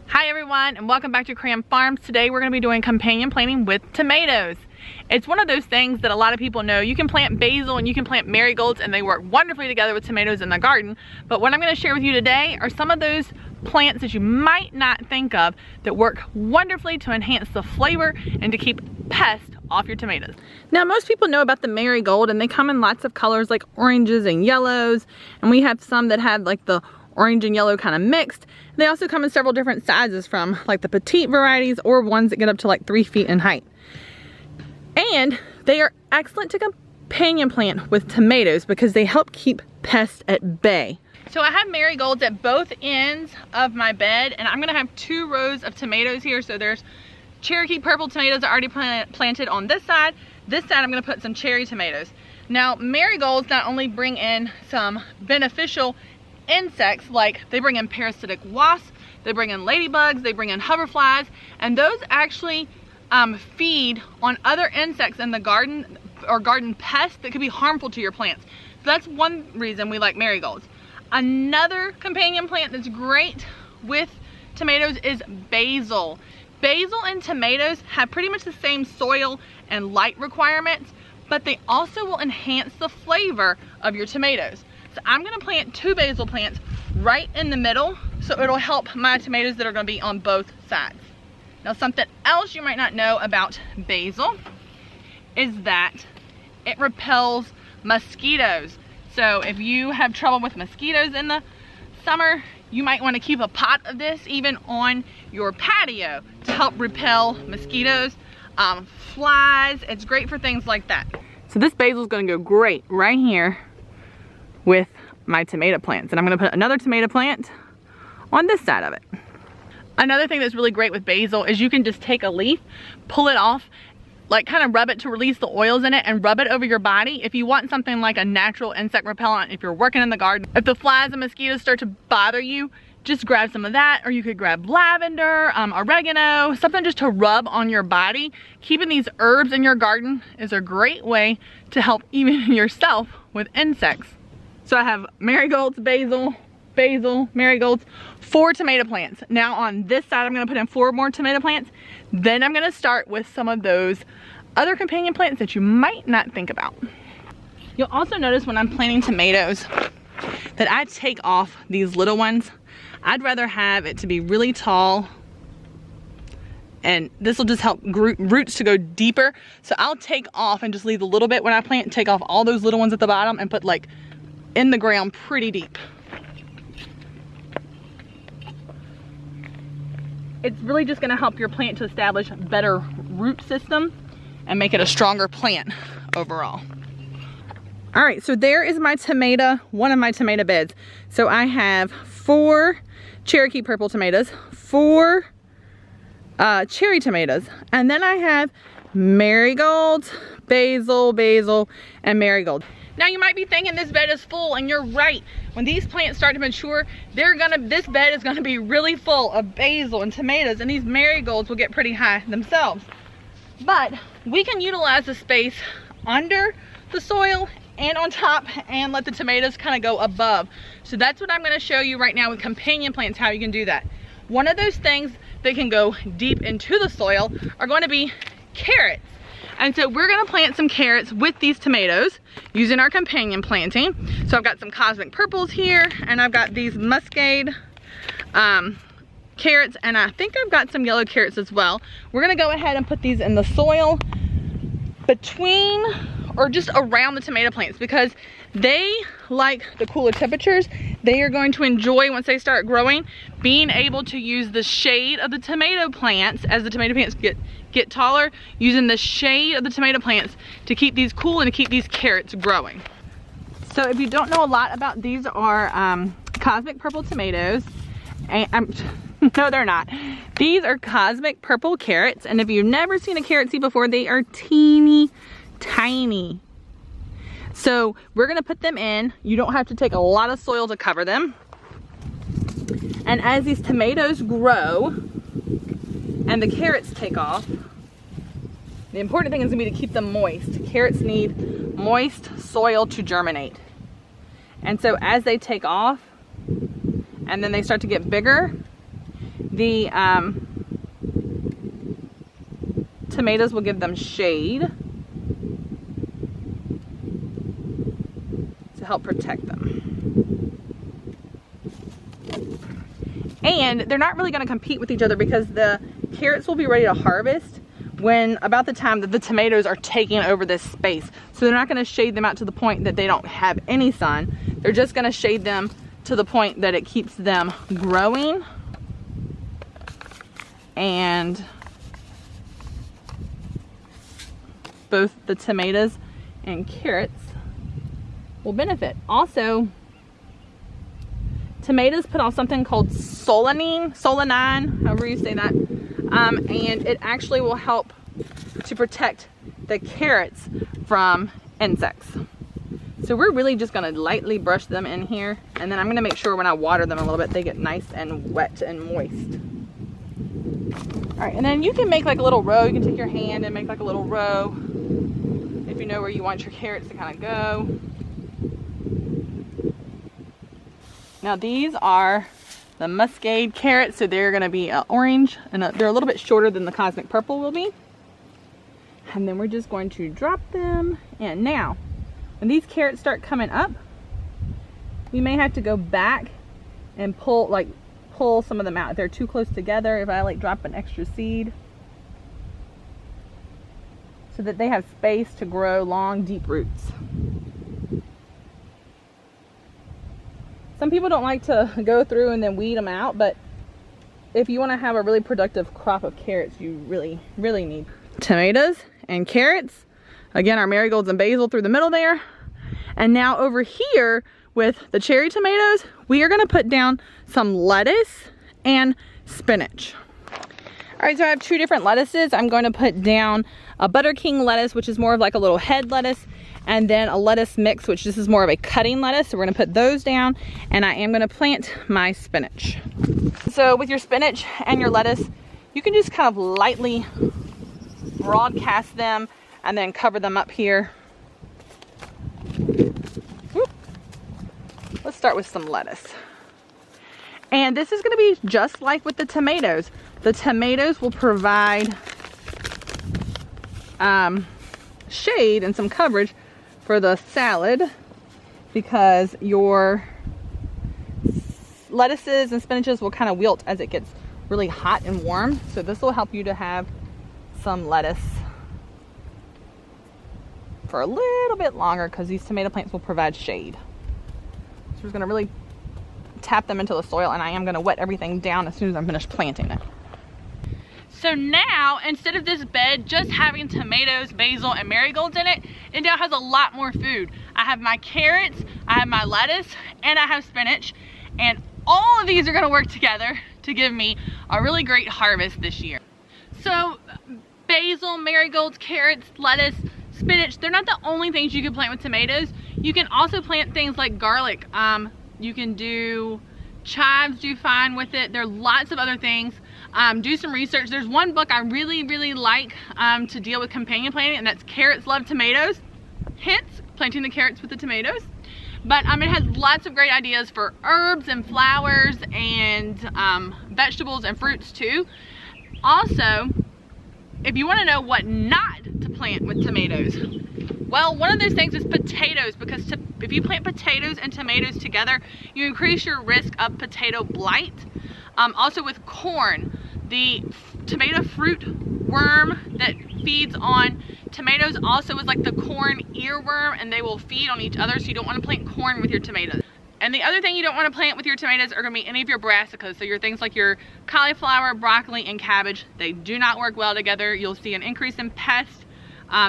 Hi everyone, and welcome back to Cram Farms. Today we're going to be doing companion planting with tomatoes. It's one of those things that a lot of people know. You can plant basil and you can plant marigolds and they work wonderfully together with tomatoes in the garden. But what I'm going to share with you today are some of those plants that you might not think of that work wonderfully to enhance the flavor and to keep pests off your tomatoes. Now most people know about the marigold and they come in lots of colors like oranges and yellows, and we have some that have like the orange and yellow kind of mixed. They also come in several different sizes, from like the petite varieties or ones that get up to like 3 feet in height. And they are excellent to companion plant with tomatoes because they help keep pests at bay. So I have marigolds at both ends of my bed, and I'm gonna have 2 rows of tomatoes here. So there's Cherokee purple tomatoes already planted on this side. This side I'm gonna put some cherry tomatoes. Now marigolds not only bring in some beneficial insects, like they bring in parasitic wasps, they bring in ladybugs, they bring in hoverflies, and those actually feed on other insects in the garden or garden pests that could be harmful to your plants. So that's one reason we like marigolds. Another companion plant that's great with tomatoes is basil. Basil and tomatoes have pretty much the same soil and light requirements, but they also will enhance the flavor of your tomatoes. So I'm gonna plant 2 basil plants right in the middle, so it'll help my tomatoes that are gonna be on both sides. Now something else you might not know about basil is that it repels mosquitoes. So if you have trouble with mosquitoes in the summer, you might wanna keep a pot of this even on your patio to help repel mosquitoes, flies. It's great for things like that. So this basil is gonna go great right here with my tomato plants, and I'm gonna put another tomato plant on this side of it. Another thing that's really great with basil is you can just take a leaf, pull it off, like kind of rub it to release the oils in it, and rub it over your body. If you want something like a natural insect repellent, if you're working in the garden, if the flies and mosquitoes start to bother you, just grab some of that, or you could grab lavender, oregano, something just to rub on your body. Keeping these herbs in your garden is a great way to help even yourself with insects. So I have marigolds, basil, marigolds, 4 tomato plants. Now on this side, I'm gonna put in 4 more tomato plants. Then I'm gonna start with some of those other companion plants that you might not think about. You'll also notice when I'm planting tomatoes that I take off these little ones. I'd rather have it to be really tall, and this will just help roots to go deeper. So I'll take off and just leave a little bit when I plant, take off all those little ones at the bottom and put like in the ground pretty deep. It's really just gonna help your plant to establish a better root system and make it a stronger plant overall. All right, so there is my tomato, one of my tomato beds. So I have 4 Cherokee purple tomatoes, 4 cherry tomatoes, and then I have marigolds, basil, and marigold. Now you might be thinking this bed is full, and you're right. When these plants start to mature, this bed is gonna be really full of basil and tomatoes, and these marigolds will get pretty high themselves. But we can utilize the space under the soil and on top and let the tomatoes kind of go above. So that's what I'm gonna show you right now with companion plants, how you can do that. One of those things that can go deep into the soil are going to be carrots. And so we're gonna plant some carrots with these tomatoes using our companion planting. So I've got some cosmic purples here, and I've got these muscade carrots, and I think I've got some yellow carrots as well. We're gonna go ahead and put these in the soil between or just around the tomato plants, because they like the cooler temperatures. They are going to enjoy, once they start growing, being able to use the shade of the tomato plants as the tomato plants get taller, using the shade of the tomato plants to keep these cool and to keep these carrots growing. So if you don't know a lot about, these are cosmic purple tomatoes. And no, they're not. These are cosmic purple carrots, and if you've never seen a carrot seed before, they are teeny tiny. So we're gonna put them in. You don't have to take a lot of soil to cover them. And as these tomatoes grow and the carrots take off, the important thing is gonna be to keep them moist. Carrots need moist soil to germinate. And so as they take off and then they start to get bigger, The tomatoes will give them shade to help protect them. And they're not really going to compete with each other because the carrots will be ready to harvest when about the time that the tomatoes are taking over this space. So they're not going to shade them out to the point that they don't have any sun. They're just going to shade them to the point that it keeps them growing, and both the tomatoes and carrots will benefit. Also, tomatoes put off something called solanine, however you say that, and it actually will help to protect the carrots from insects. So we're really just gonna lightly brush them in here, and then I'm gonna make sure when I water them a little bit, they get nice and wet and moist. All right, and then you can make like a little row. You can take your hand and make like a little row if you know where you want your carrots to kind of go. Now these are the muscade carrots, so they're gonna be orange, and they're a little bit shorter than the cosmic purple will be. And then we're just going to drop them in. Now, when these carrots start coming up, we may have to go back and pull some of them out. If they're too close together, if I like drop an extra seed, so that they have space to grow long, deep roots. Some people don't like to go through and then weed them out, but if you want to have a really productive crop of carrots, you really, really need tomatoes and carrots. Again, our marigolds and basil through the middle there. And now over here with the cherry tomatoes, we are going to put down some lettuce and spinach. All right, so I have two different lettuces. I'm going to put down a Butter King lettuce, which is more of like a little head lettuce, and then a lettuce mix, which this is more of a cutting lettuce. So we're gonna put those down, and I am gonna plant my spinach. So with your spinach and your lettuce, you can just kind of lightly broadcast them and then cover them up here. Whoop. Let's start with some lettuce. And this is gonna be just like with the tomatoes. The tomatoes will provide shade and some coverage for the salad, because your lettuces and spinaches will kind of wilt as it gets really hot and warm. So this will help you to have some lettuce for a little bit longer, because these tomato plants will provide shade. So we're going to really tap them into the soil, and I am going to wet everything down as soon as I'm finished planting it. So now, instead of this bed just having tomatoes, basil, and marigolds in it, it now has a lot more food. I have my carrots, I have my lettuce, and I have spinach, and all of these are gonna work together to give me a really great harvest this year. So basil, marigolds, carrots, lettuce, spinach, they're not the only things you can plant with tomatoes. You can also plant things like garlic. You can do chives, do fine with it. There are lots of other things. Do some research. There's one book I really, really like to deal with companion planting, and that's Carrots Love Tomatoes. Hence, planting the carrots with the tomatoes. But it has lots of great ideas for herbs and flowers and vegetables and fruits too. Also, if you want to know what not to plant with tomatoes, well, one of those things is potatoes, because if you plant potatoes and tomatoes together, you increase your risk of potato blight. Also with corn, the tomato fruit worm that feeds on tomatoes also is like the corn earworm, and they will feed on each other, so you don't want to plant corn with your tomatoes. And the other thing you don't want to plant with your tomatoes are going to be any of your brassicas. So your things like your cauliflower, broccoli, and cabbage, they do not work well together. You'll see an increase in pests.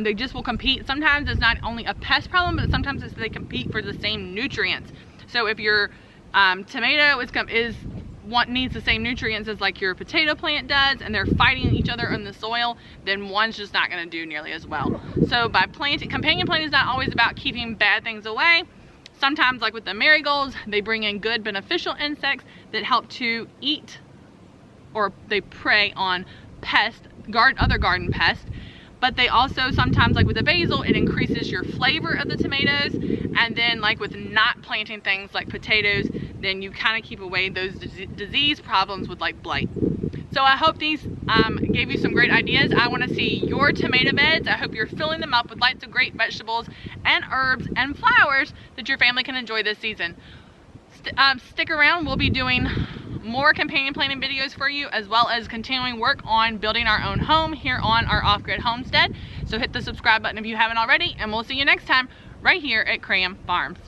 They just will compete. Sometimes it's not only a pest problem, but sometimes it's they compete for the same nutrients. So if your tomato needs the same nutrients as like your potato plant does, and they're fighting each other in the soil, then one's just not going to do nearly as well. So by planting, companion planting is not always about keeping bad things away. Sometimes, like with the marigolds, they bring in good beneficial insects that help to eat, or they prey on other garden pests. But they also sometimes, like with the basil, it increases your flavor of the tomatoes. And then like with not planting things like potatoes, then you kind of keep away those disease problems with like blight. So I hope these gave you some great ideas. I want to see your tomato beds. I hope you're filling them up with lots of great vegetables and herbs and flowers that your family can enjoy this season. Stick around. We'll be doing more companion planting videos for you, as well as continuing work on building our own home here on our off-grid homestead. So hit the subscribe button if you haven't already, and we'll see you next time right here at Cram Farms.